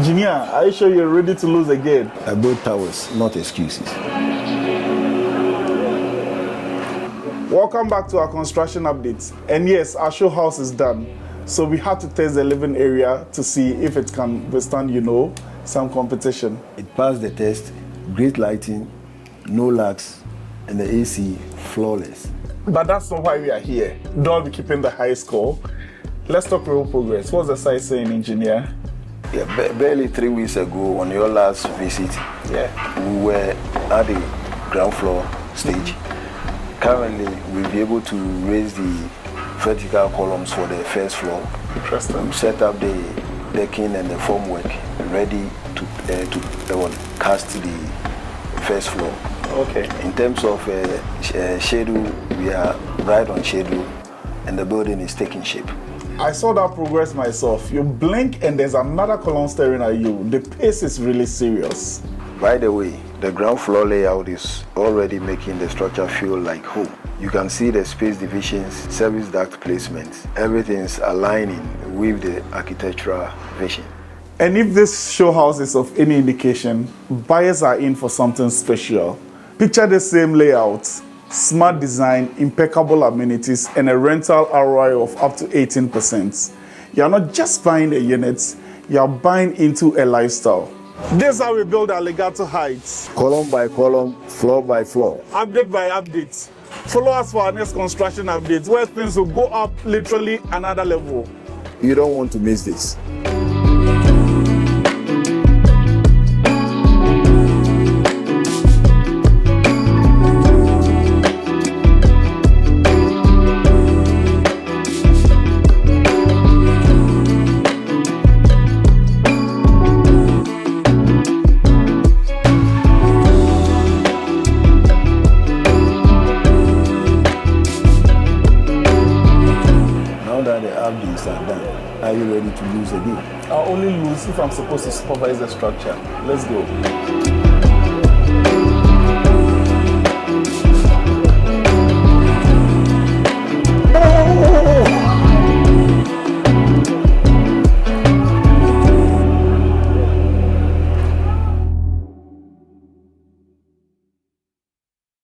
Engineer, are you sure you're ready to lose again? I build towers, not excuses. Welcome back to our construction updates. And yes, our show house is done. So we had to test the living area to see if it can withstand, some competition. It passed the test, great lighting, no lags, and the AC flawless. But that's not why we are here. Don't be keeping the high score. Let's talk real progress. What's the site saying, engineer? Yeah, barely 3 weeks ago on your last visit, we were at the ground floor stage. Currently, we'll be able to raise the vertical columns for the first floor. Interesting. We set up the decking and the formwork ready to cast the first floor. Okay. In terms of schedule, we are right on schedule, and the building is taking shape. I saw that progress myself. You blink and there's another column staring at you. The pace is really serious. By the way, the ground floor layout is already making the structure feel like home. You can see the space divisions, service duct placements. Everything's aligning with the architectural vision. And if this show house is of any indication, buyers are in for something special. Picture the same layout, smart design, impeccable amenities, and a rental ROI of up to 18%. You're not just buying the units, you're buying into a lifestyle. This is how we build our Legato Heights. Column by column, floor by floor. Update by update. Follow us for our next construction updates, where things will go up literally another level. You don't want to miss this. Updates are done. Are you ready to lose again? I'll only lose if I'm supposed to supervise the structure. Let's go.